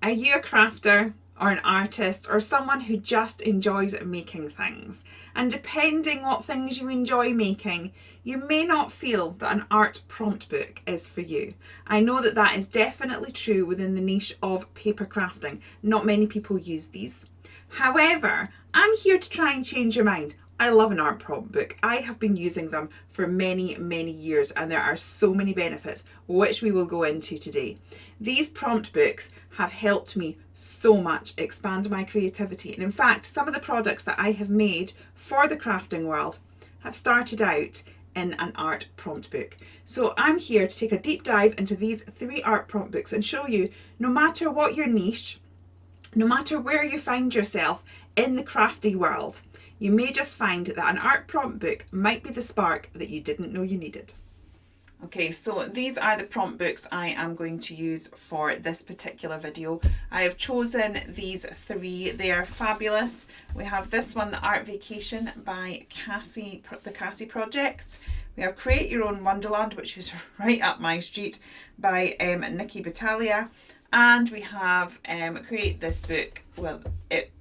Are you a crafter or an artist or someone who just enjoys making things? And depending what things you enjoy making, you may not feel that an art prompt book is for you. I know that that is definitely true within the niche of paper crafting. Not many people use these. However, I'm here to try and change your mind. I love an art prompt book. I have been using them for many, many years, and there are so many benefits, which we will go into today. These prompt books have helped me so much expand my creativity. And in fact, some of the products that I have made for the crafting world have started out in an art prompt book. So I'm here to take a deep dive into these 3 art prompt books and show you, no matter what your niche, no matter where you find yourself in the crafty world, you may just find that an art prompt book might be the spark that you didn't know you needed. Okay, so these are the prompt books I am going to use for this particular video. I have chosen these 3. They are fabulous. We have this one, The Art Vacation by the Cassie Project. We have Create Your Own Wonderland, which is right up my street, by Nikki Battaglia. And we have Create This Book, well,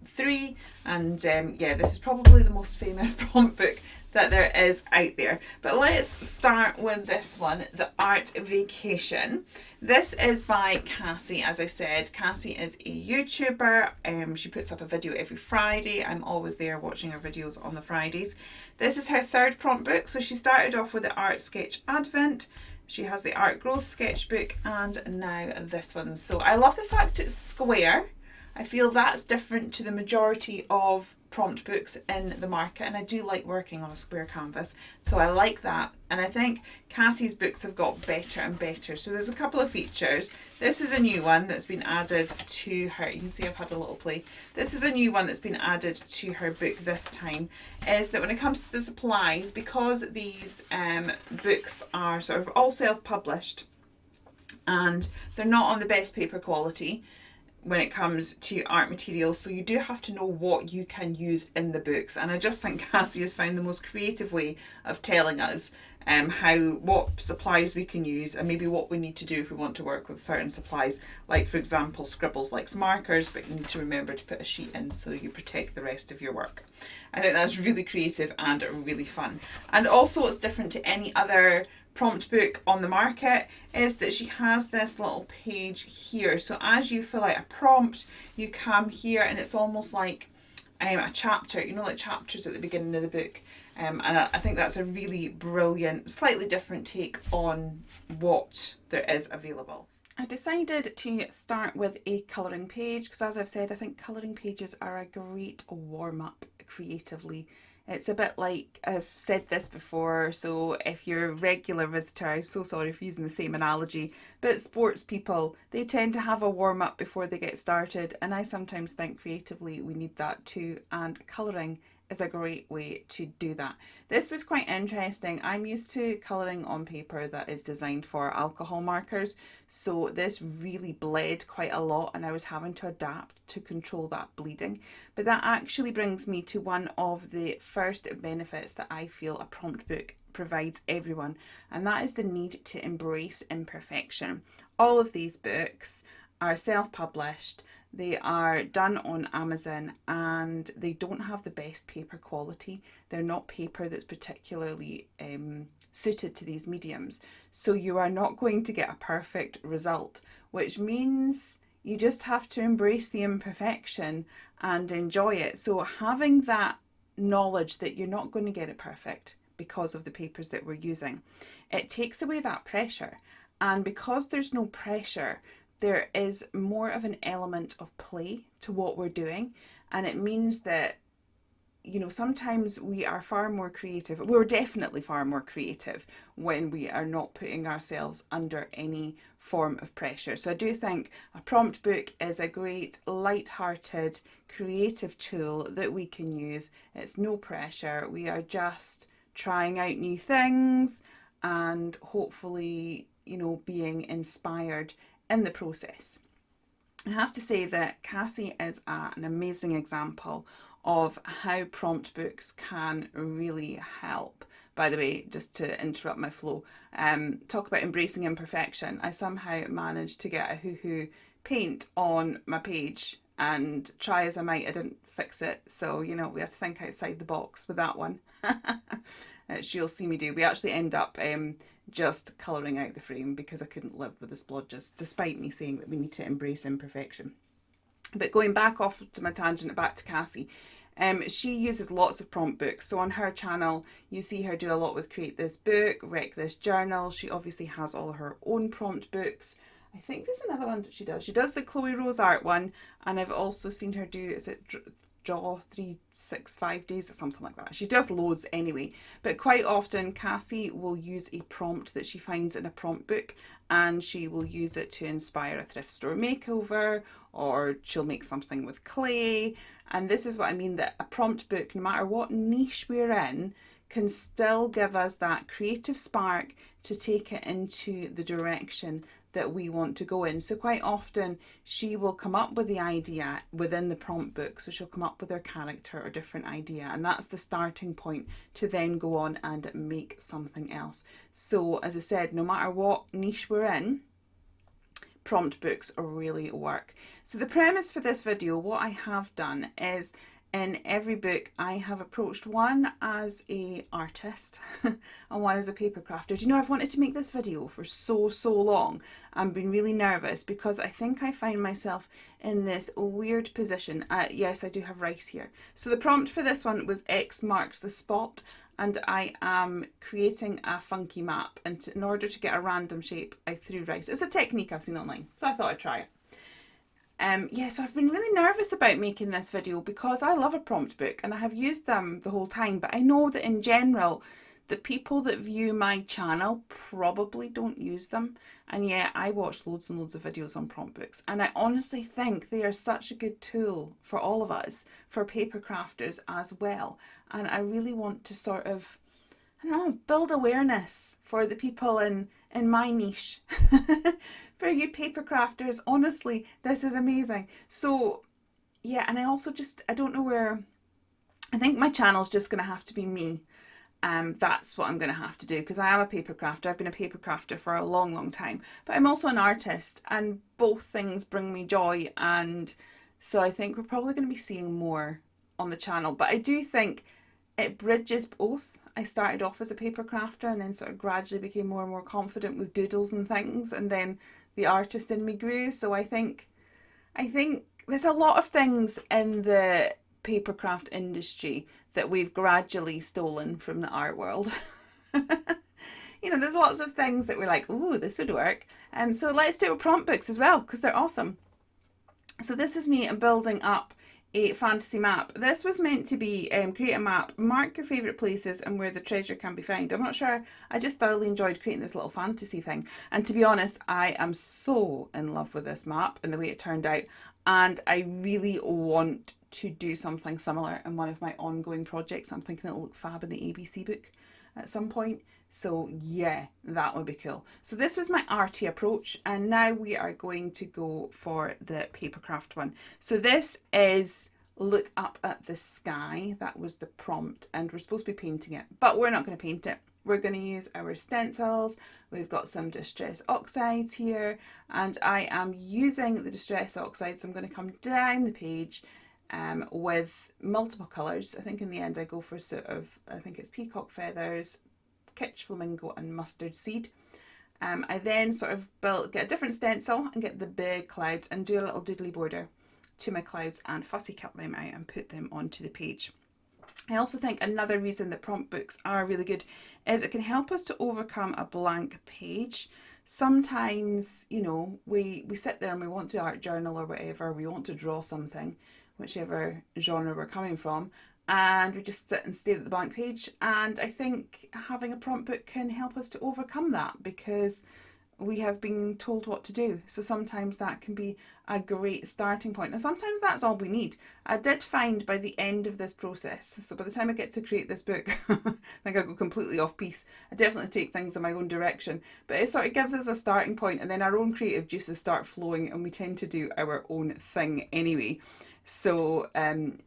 3, and yeah, this is probably the most famous prompt book that there is out there. But let's start with this one, The Art Vacation. This is by Cassie. As I said, Cassie is a YouTuber. She puts up a video every Friday. I'm always there watching her videos on the Fridays. This is her 3rd prompt book. So she started off with the Art Sketch Advent. She has the Art Growth Sketchbook and now this one. So I love the fact it's square. I feel that's different to the majority of prompt books in the market, and I do like working on a square canvas, so I like that. And I think Cassie's books have got better and better. So there's a couple of features. This is a new one that's been added to her. You can see I've had a little play. This is a new one that's been added to her book this time, is that when it comes to the supplies, because these books are sort of all self-published and they're not on the best paper quality when it comes to art materials, so you do have to know what you can use in the books. And I just think Cassie has found the most creative way of telling us what supplies we can use and maybe what we need to do if we want to work with certain supplies, like for example Scribbles likes markers, but you need to remember to put a sheet in so you protect the rest of your work. I think that's really creative and really fun. And also what's different to any other prompt book on the market is that she has this little page here. So as you fill out a prompt, you come here and it's almost like a chapter, you know, like chapters at the beginning of the book. And I think that's a really brilliant, slightly different take on what there is available. I decided to start with a colouring page because, as I've said, I think colouring pages are a great warm-up creatively. It's a bit like, I've said this before, so if you're a regular visitor, I'm so sorry for using the same analogy, but sports people, they tend to have a warm-up before they get started, and I sometimes think creatively we need that too, and colouring is a great way to do that. This was quite interesting. I'm used to colouring on paper that is designed for alcohol markers, so this really bled quite a lot and I was having to adapt to control that bleeding. But that actually brings me to one of the first benefits that I feel a prompt book provides everyone, and that is the need to embrace imperfection. All of these books are self-published. They are done on Amazon and they don't have the best paper quality. They're not paper that's particularly suited to these mediums. So you are not going to get a perfect result, which means you just have to embrace the imperfection and enjoy it. So having that knowledge that you're not going to get it perfect because of the papers that we're using, it takes away that pressure. And because there's no pressure, there is more of an element of play to what we're doing. And it means that, you know, sometimes we are far more creative. We're definitely far more creative when we are not putting ourselves under any form of pressure. So I do think a prompt book is a great light-hearted, creative tool that we can use. It's no pressure. We are just trying out new things and hopefully, you know, being inspired in the process. I have to say that Cassie is an amazing example of how prompt books can really help. By the way, just to interrupt my flow, talk about embracing imperfection. I somehow managed to get a hoo-hoo paint on my page, and try as I might, I didn't fix it. So, you know, we had to think outside the box with that one. Which you'll see me do. We actually end up just colouring out the frame because I couldn't live with the splodges, despite me saying that we need to embrace imperfection. But going back off to my tangent, back to Cassie, she uses lots of prompt books. So on her channel, you see her do a lot with Create This Book, Wreck This Journal. She obviously has all her own prompt books. I think there's another one that she does. She does the Chloe Rose art one, and I've also seen her do, is it Draw 365 days or something like that. She does loads anyway, but quite often Cassie will use a prompt that she finds in a prompt book, and she will use it to inspire a thrift store makeover, or she'll make something with clay. And this is what I mean, that a prompt book, no matter what niche we're in, can still give us that creative spark to take it into the direction that we want to go in. So quite often she will come up with the idea within the prompt book. So she'll come up with her character or different idea, and that's the starting point to then go on and make something else. So as I said, no matter what niche we're in, prompt books really work. So the premise for this video, what I have done is, in every book I have approached one as a artist and one as a paper crafter. Do you know, I've wanted to make this video for so long. I've been really nervous because I think I find myself in this weird position. Yes, I do have rice here. So the prompt for this one was X marks the spot, and I am creating a funky map, and in order to get a random shape I threw rice. It's a technique I've seen online, so I thought I'd try it. Yeah, so I've been really nervous about making this video because I love a prompt book and I have used them the whole time, but I know that in general the people that view my channel probably don't use them, and yet I watch loads and loads of videos on prompt books, and I honestly think they are such a good tool for all of us, for paper crafters as well. And I really want to sort of, I don't know, build awareness for the people in my niche. For you paper crafters, honestly, this is amazing. So yeah, and I also I don't know where, I think my channel's just going to have to be me. That's what I'm going to have to do, because I am a paper crafter. I've been a paper crafter for a long time, but I'm also an artist, and both things bring me joy. And so I think we're probably going to be seeing more on the channel, but I do think it bridges both. I started off as a paper crafter and then sort of gradually became more and more confident with doodles and things, and then the artist in me grew. So I think there's a lot of things in the papercraft industry that we've gradually stolen from the art world. You know, there's lots of things that we're like, ooh, this would work. So let's do it with prompt books as well, because they're awesome. So this is me building up a fantasy map. This was meant to be create a map, mark your favourite places and where the treasure can be found. I'm not sure, I just thoroughly enjoyed creating this little fantasy thing. And to be honest, I am so in love with this map and the way it turned out. And I really want to do something similar in one of my ongoing projects. I'm thinking it'll look fab in the ABC book at some point. So yeah, that would be cool. So this was my arty approach, and now we are going to go for the papercraft one. So this is look up at the sky. That was the prompt, and we're supposed to be painting it, but we're not going to paint it. We're going to use our stencils. We've got some distress oxides here, and I am using the distress oxides. I'm going to come down the page with multiple colours. I think in the end I go for sort of, I think it's peacock feathers, kitsch flamingo and mustard seed. I then sort of get a different stencil and get the big clouds and do a little doodly border to my clouds and fussy cut them out and put them onto the page. I also think another reason that prompt books are really good is it can help us to overcome a blank page. Sometimes, you know, we sit there and we want to art journal or whatever, we want to draw something, whichever genre we're coming from, and we just sit and stare at the blank page. And I think having a prompt book can help us to overcome that, because we have been told what to do. So sometimes that can be a great starting point, and sometimes that's all we need. I did find by the end of this process, so by the time I get to create this book, I think I go completely off piece. I definitely take things in my own direction, but it sort of gives us a starting point, and then our own creative juices start flowing and we tend to do our own thing anyway. So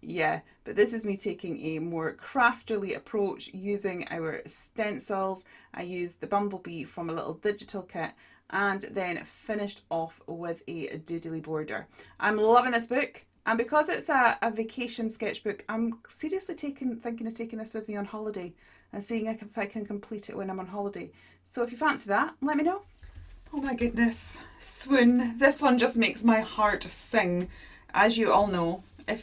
yeah, but this is me taking a more crafterly approach using our stencils. I used the bumblebee from a little digital kit, and then finished off with a doodly border. I'm loving this book, and because it's a vacation sketchbook, I'm seriously thinking of taking this with me on holiday and seeing if I can complete it when I'm on holiday. So if you fancy that, let me know. Oh my goodness, Swoon. This one just makes my heart sing. As you all know,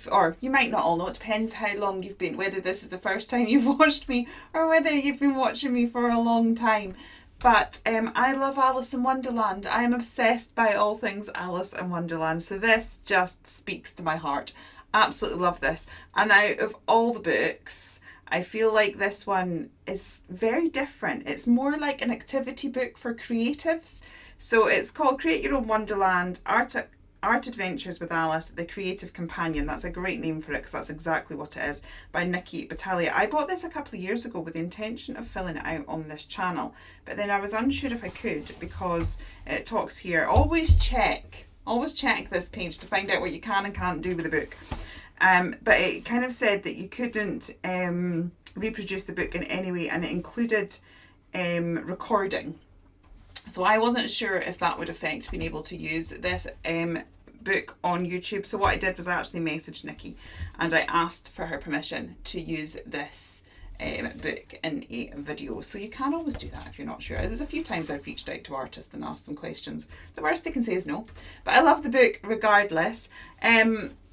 or you might not all know, it depends how long you've been, whether this is the first time you've watched me or whether you've been watching me for a long time. But I love Alice in Wonderland. I am obsessed by all things Alice in Wonderland. So this just speaks to my heart. Absolutely love this. And out of all the books, I feel like this one is very different. It's more like an activity book for creatives. So it's called Create Your Own Wonderland, Art Adventures with Alice, The Creative Companion. That's a great name for it because that's exactly what it is, by Nikki Battaglia. I bought this a couple of years ago with the intention of filling it out on this channel, but then I was unsure if I could because it talks here, always check this page to find out what you can and can't do with the book. But it kind of said that you couldn't reproduce the book in any way, and it included recording. So I wasn't sure if that would affect being able to use this book on YouTube. So what I did was I actually messaged Nikki and I asked for her permission to use this book in a video. So you can always do that if you're not sure. There's a few times I've reached out to artists and asked them questions. The worst they can say is no. But I love the book regardless.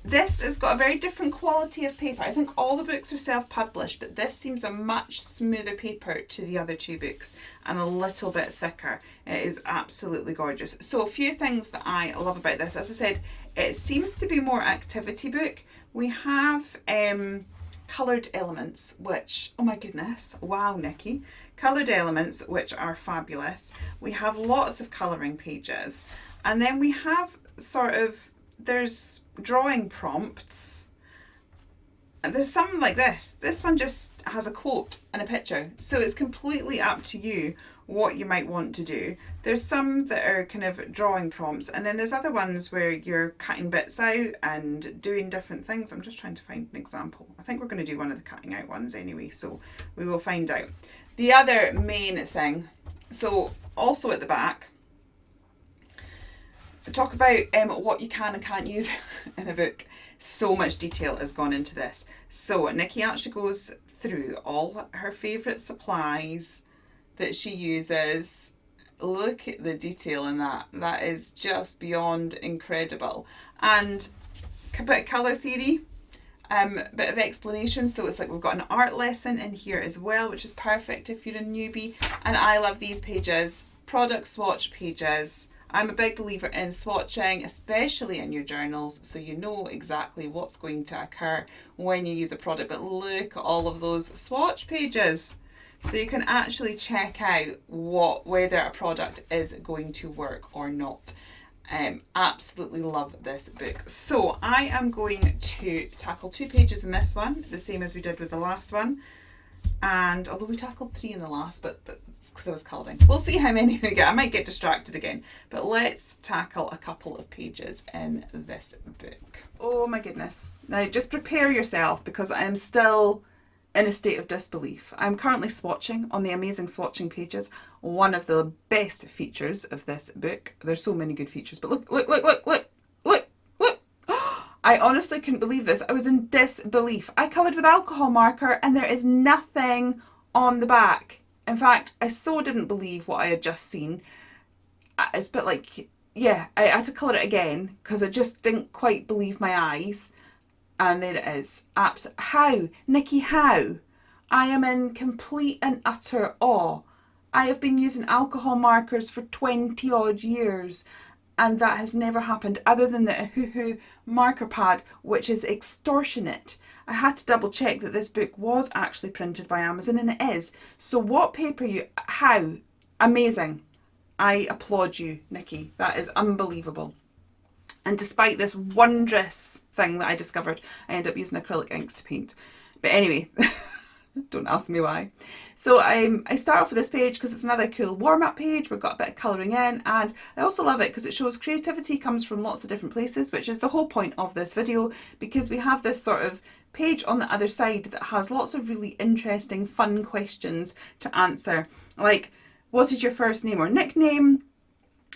This has got a very different quality of paper. I think all the books are self-published, but this seems a much smoother paper to the other two books and a little bit thicker. It is absolutely gorgeous. So a few things that I love about this. As I said, it seems to be more activity book. We have coloured elements, which, oh my goodness, wow, Nikki. Coloured elements, which are fabulous. We have lots of colouring pages. And then we have sort of, there's drawing prompts. There's some like this. This one just has a quote and a picture. So it's completely up to you what you might want to do. There's some that are kind of drawing prompts, and then there's other ones where you're cutting bits out and doing different things. I'm just trying to find an example. I think we're going to do one of the cutting out ones anyway, so we will find out. The other main thing, so also at the back, talk about what you can and can't use in a book. So much detail has gone into this. So Nikki actually goes through all her favourite supplies that she uses. Look at the detail in that. That is just beyond incredible. And a bit of colour theory, bit of explanation. So it's like we've got an art lesson in here as well, which is perfect if you're a newbie. And I love these pages, product swatch pages. I'm a big believer in swatching, especially in your journals, so you know exactly what's going to occur when you use a product. But look at all of those swatch pages. So you can actually check out whether a product is going to work or not. Absolutely love this book. So I am going to tackle 2 pages in this one, the same as we did with the last one. And although we tackled 3 in the last, but it's because I was colouring. We'll see how many we get. I might get distracted again. But let's tackle a couple of pages in this book. Oh my goodness. Now just prepare yourself because I am still in a state of disbelief. I'm currently swatching on the amazing swatching pages. One of the best features of this book. There's so many good features, but look. I honestly couldn't believe this. I was in disbelief. I coloured with alcohol marker and there is nothing on the back. In fact, I so didn't believe what I had just seen. It's a bit like, yeah, I had to colour it again because I just didn't quite believe my eyes. And there it is. How? Nikki, how? I am in complete and utter awe. I have been using alcohol markers for 20 odd years. And that has never happened other than the Hoo marker pad, which is extortionate. I had to double check that this book was actually printed by Amazon, and it is. So what paper how? Amazing. I applaud you, Nikki. That is unbelievable. And despite this wondrous thing that I discovered, I ended up using acrylic inks to paint. But anyway, don't ask me why. So I start off with this page because it's another cool warm-up page. We've got a bit of colouring in, and I also love it because it shows creativity comes from lots of different places, which is the whole point of this video, because we have this sort of page on the other side that has lots of really interesting, fun questions to answer. Like, what is your first name or nickname?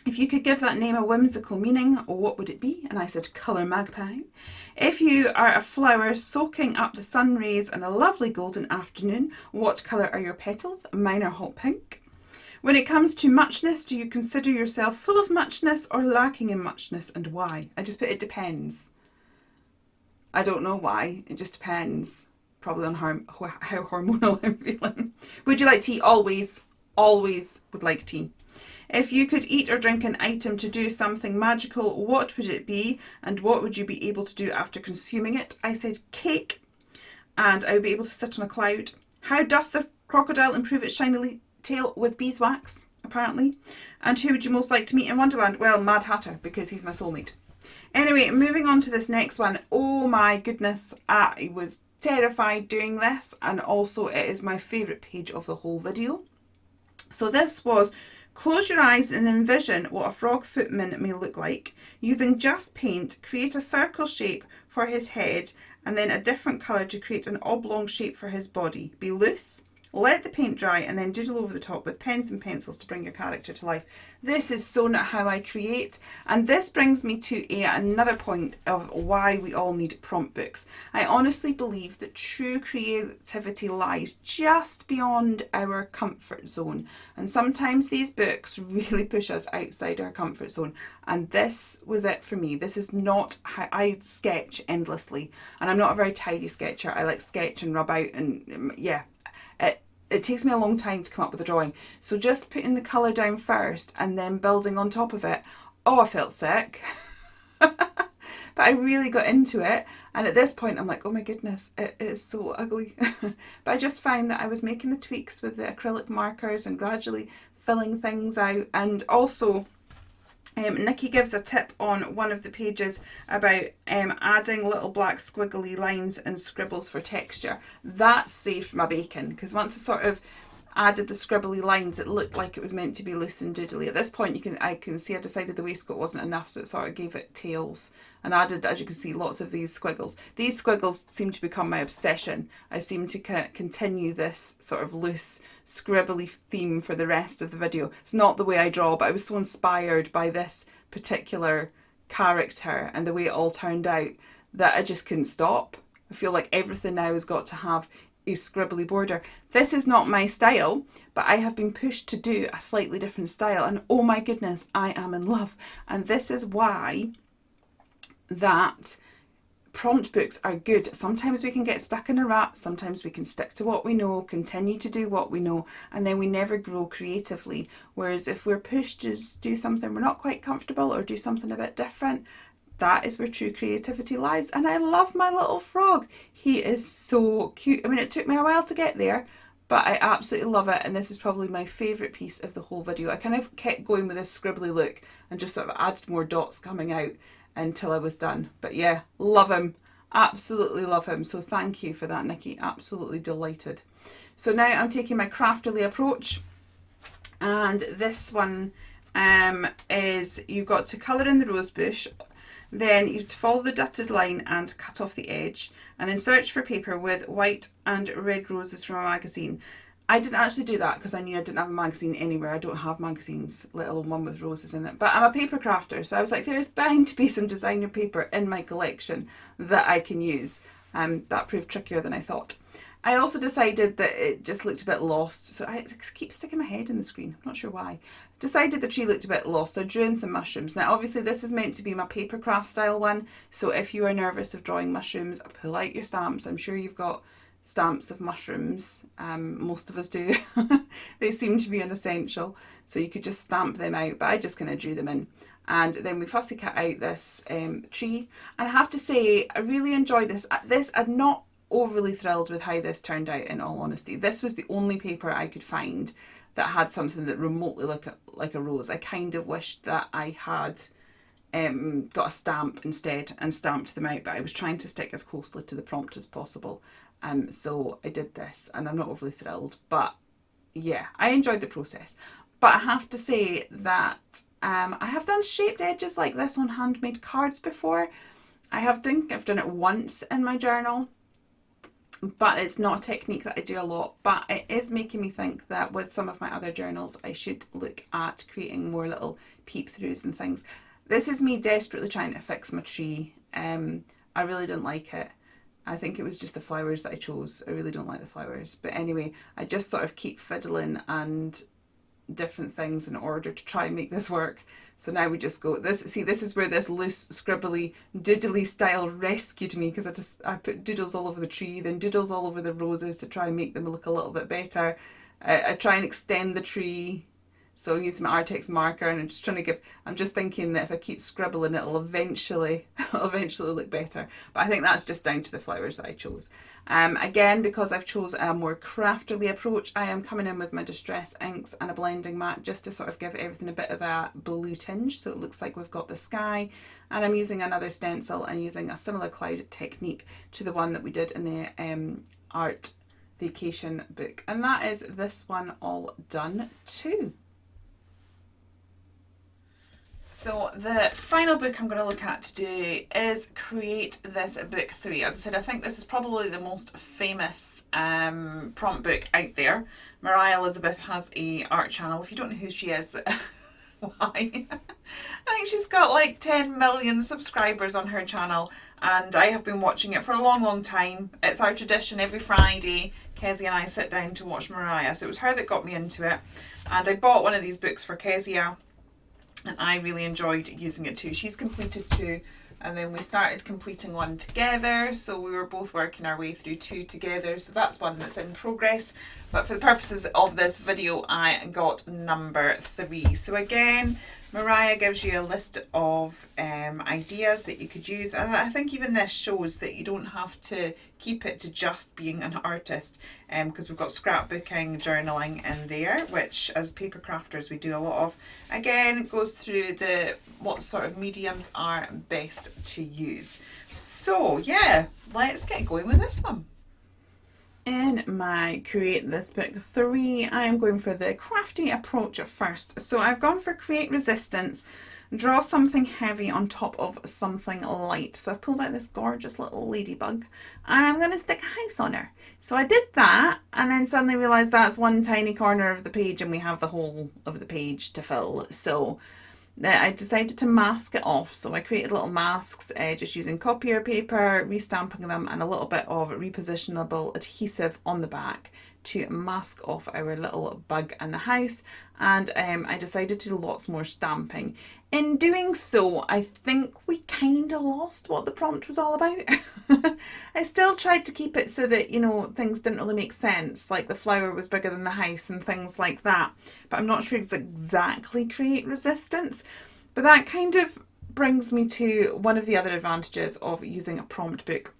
If you could give that name a whimsical meaning, what would it be? And I said colour magpie. If you are a flower soaking up the sun rays on a lovely golden afternoon, what colour are your petals? Mine are hot pink. When it comes to muchness, do you consider yourself full of muchness or lacking in muchness, and why? I just put it depends. I don't know why, it just depends. Probably on how hormonal I'm feeling. Would you like tea? Always, always would like tea. If you could eat or drink an item to do something magical, what would it be? And what would you be able to do after consuming it? I said cake, and I would be able to sit on a cloud. How doth the crocodile improve its shiny tail? With beeswax, apparently. And who would you most like to meet in Wonderland? Well, Mad Hatter, because he's my soulmate. Anyway, moving on to this next one. Oh my goodness, I was terrified doing this, and also it is my favourite page of the whole video. So this was: close your eyes and envision what a frog footman may look like. Using just paint, create a circle shape for his head and then a different colour to create an oblong shape for his body. Be loose, let the paint dry, and then doodle over the top with pens and pencils to bring your character to life. This is so not how I create, and this brings me to another point of why we all need prompt books. I honestly believe that true creativity lies just beyond our comfort zone, and sometimes these books really push us outside our comfort zone, and this was it for me. This is not how I sketch endlessly, and I'm not a very tidy sketcher. I like sketch and rub out, and yeah, it takes me a long time to come up with a drawing. So just putting the colour down first and then building on top of it. Oh, I felt sick. But I really got into it. And at this point, I'm like, oh my goodness, it is so ugly. But I just found that I was making the tweaks with the acrylic markers and gradually filling things out. And also, Nikki gives a tip on one of the pages about adding little black squiggly lines and scribbles for texture. That saved my bacon, because once I sort of added the scribbly lines, it looked like it was meant to be loose and doodly. At this point, I can see I decided the waistcoat wasn't enough, so it sort of gave it tails and added, as you can see, lots of these squiggles. These squiggles seem to become my obsession. I seem to continue this sort of loose, scribbly theme for the rest of the video. It's not the way I draw, but I was so inspired by this particular character and the way it all turned out that I just couldn't stop. I feel like everything now has got to have a scribbly border. This is not my style, but I have been pushed to do a slightly different style, and oh my goodness, I am in love. And this is why that prompt books are good. Sometimes we can get stuck in a rut, sometimes we can stick to what we know, continue to do what we know, and then we never grow creatively. Whereas if we're pushed to do something we're not quite comfortable or do something a bit different, that is where true creativity lies. And I love my little frog. He is so cute. I mean, it took me a while to get there, but I absolutely love it. And this is probably my favourite piece of the whole video. I kind of kept going with this scribbly look and just sort of added more dots coming out until I was done. But yeah, love him. Absolutely love him. So thank you for that, Nikki. Absolutely delighted. So now I'm taking my crafterly approach. And this one is, you've got to colour in the rose bush. Then you follow the dotted line and cut off the edge, and then search for paper with white and red roses from a magazine. I didn't actually do that because I knew I didn't have a magazine anywhere. I don't have magazines, let alone one with roses in it. But I'm a paper crafter, so I was like, there's bound to be some designer paper in my collection that I can use. That proved trickier than I thought. I also decided that it just looked a bit lost, so I keep sticking my head in the screen, I'm not sure why. Decided the tree looked a bit lost, so I drew in some mushrooms. Now obviously this is meant to be my paper craft style one, so if you are nervous of drawing mushrooms, pull out your stamps. I'm sure you've got stamps of mushrooms, most of us do. They seem to be an essential, so you could just stamp them out, but I just kind of drew them in. And then we fussy cut out this tree, and I have to say I really enjoyed this. I'm not overly thrilled with how this turned out, in all honesty. This was the only paper I could find that had something that remotely looked like a rose. I kind of wished that I had got a stamp instead and stamped them out, but I was trying to stick as closely to the prompt as possible. So I did this, and I'm not overly thrilled, but yeah, I enjoyed the process. But I have to say that I have done shaped edges like this on handmade cards before. I've done it once in my journal, but it's not a technique that I do a lot, but it is making me think that with some of my other journals I should look at creating more little peep throughs and things. This is me desperately trying to fix my tree. I really didn't like it. I think it was just the flowers that I chose. I really don't like the flowers, but anyway, I just sort of keep fiddling and different things in order to try and make this work. So now we just go, this is where this loose scribbly doodly style rescued me, because I put doodles all over the tree, then doodles all over the roses to try and make them look a little bit better. I try and extend the tree, so I use my Artex marker, and I'm just thinking that if I keep scribbling it'll eventually look better. But I think that's just down to the flowers that I chose. Again, because I've chose a more crafterly approach, I am coming in with my Distress inks and a blending mat just to sort of give everything a bit of a blue tinge, so it looks like we've got the sky. And I'm using another stencil and using a similar cloud technique to the one that we did in the art vacation book, and that is this one all done too. So the final book I'm going to look at today is Create This Book 3. As I said, I think this is probably the most famous prompt book out there. Mariah Elizabeth has a art channel. If you don't know who she is, why? I think she's got like 10 million subscribers on her channel, and I have been watching it for a long time. It's our tradition every Friday. Kezia and I sit down to watch Mariah, so it was her that got me into it. And I bought one of these books for Kezia, and I really enjoyed using it too. She's completed 2, and then we started completing 1 together, so we were both working our way through 2 together, so that's one that's in progress. But for the purposes of this video, I got number 3. So again, Mariah gives you a list of ideas that you could use, and I think even this shows that you don't have to keep it to just being an artist, because we've got scrapbooking, journaling in there, which as paper crafters we do a lot of. Again, it goes through what sort of mediums are best to use. So yeah, let's get going with this one. In my Create This Book 3, I am going for the crafty approach first. So I've gone for create resistance, draw something heavy on top of something light. So I've pulled out this gorgeous little ladybug, and I'm going to stick a house on her. So I did that, and then suddenly realised that's one tiny corner of the page and we have the whole of the page to fill. So I decided to mask it off, so I created little masks just using copier paper, restamping them, and a little bit of repositionable adhesive on the back to mask off our little bug in the house. And I decided to do lots more stamping. In doing so, I think we kind of lost what the prompt was all about. I still tried to keep it so that, you know, things didn't really make sense, like the flower was bigger than the house and things like that. But I'm not sure it's exactly create resistance. But that kind of brings me to one of the other advantages of using a prompt book.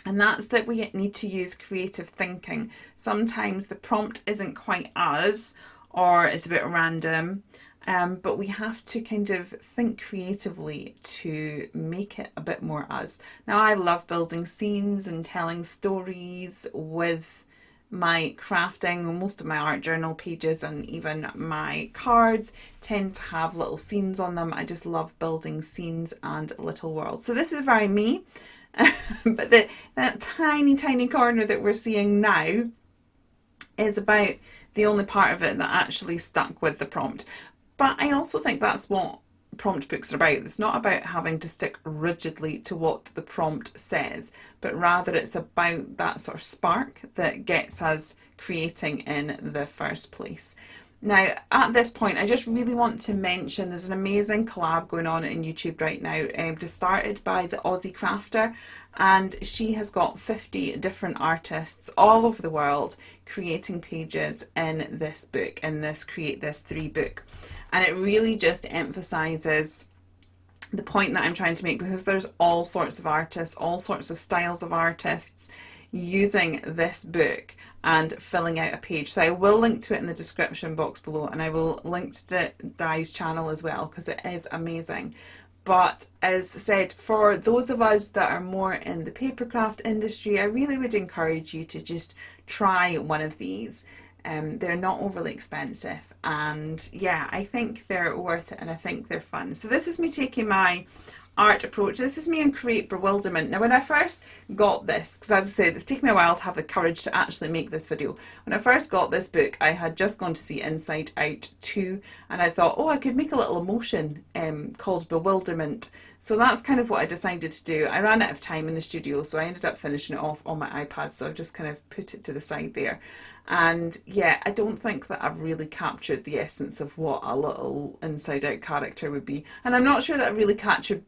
And that's that we need to use creative thinking. Sometimes the prompt isn't quite us, or it's a bit random, but we have to kind of think creatively to make it a bit more us. Now, I love building scenes and telling stories with my crafting. Most of my art journal pages and even my cards tend to have little scenes on them. I just love building scenes and little worlds. So this is very me. But that tiny corner that we're seeing now is about the only part of it that actually stuck with the prompt. But I also think that's what prompt books are about. It's not about having to stick rigidly to what the prompt says, but rather it's about that sort of spark that gets us creating in the first place. Now, at this point, I just really want to mention there's an amazing collab going on in YouTube right now, just started by the Aussie Crafter, and she has got 50 different artists all over the world creating pages in this book, in this Create This 3 book. And it really just emphasises the point that I'm trying to make, because there's all sorts of artists, all sorts of styles of artists using this book and filling out a page. So I will link to it in the description box below, and I will link to Di's channel as well, because it is amazing. But as said, for those of us that are more in the papercraft industry, I really would encourage you to just try one of these. They're not overly expensive, and yeah, I think they're worth it, and I think they're fun. So this is me taking my art approach. This is me on Create Bewilderment. Now when I first got this, because as I said, it's taken me a while to have the courage to actually make this video. When I first got this book, I had just gone to see Inside Out 2, and I thought, oh, I could make a little emotion called Bewilderment. So that's kind of what I decided to do. I ran out of time in the studio, so I ended up finishing it off on my iPad, so I've just kind of put it to the side there. And yeah, I don't think that I've really captured the essence of what a little Inside Out character would be. And I'm not sure that I've really captured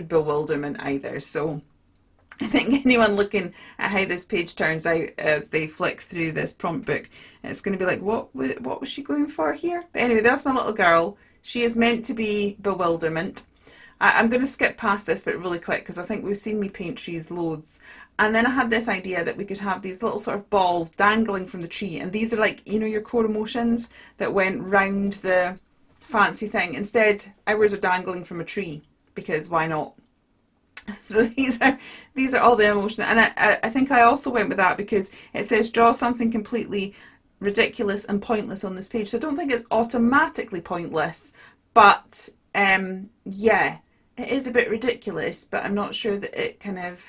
bewilderment either. So I think anyone looking at how this page turns out as they flick through this prompt book, it's going to be like, what was she going for here? But anyway, that's my little girl. She is meant to be bewilderment. I'm going to skip past this bit really quick because I think we've seen me paint trees loads. And then I had this idea that we could have these little sort of balls dangling from the tree. And these are like, you know, your core emotions that went round the fancy thing. Instead, ours are dangling from a tree because why not? So these are all the emotion. And I think I also went with that because it says draw something completely ridiculous and pointless on this page. So I don't think it's automatically pointless. But yeah. It is a bit ridiculous, but I'm not sure that it kind of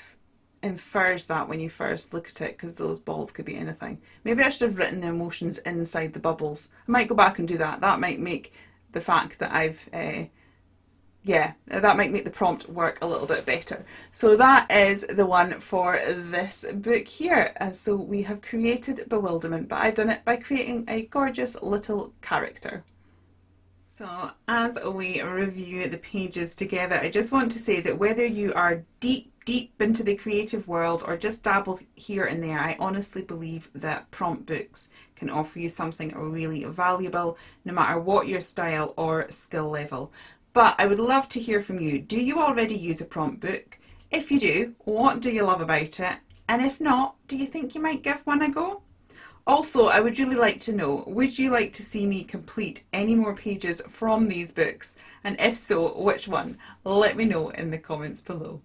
infers that when you first look at it, because those balls could be anything. Maybe I should have written the emotions inside the bubbles. I might go back and do that. That might make the fact that that might make the prompt work a little bit better. So that is the one for this book here. So we have created Bewilderment, but I've done it by creating a gorgeous little character. So as we review the pages together, I just want to say that whether you are deep into the creative world or just dabble here and there, I honestly believe that prompt books can offer you something really valuable, no matter what your style or skill level. But I would love to hear from you. Do you already use a prompt book? If you do, what do you love about it? And if not, do you think you might give one a go? Also, I would really like to know, would you like to see me complete any more pages from these books? And if so, which one? Let me know in the comments below.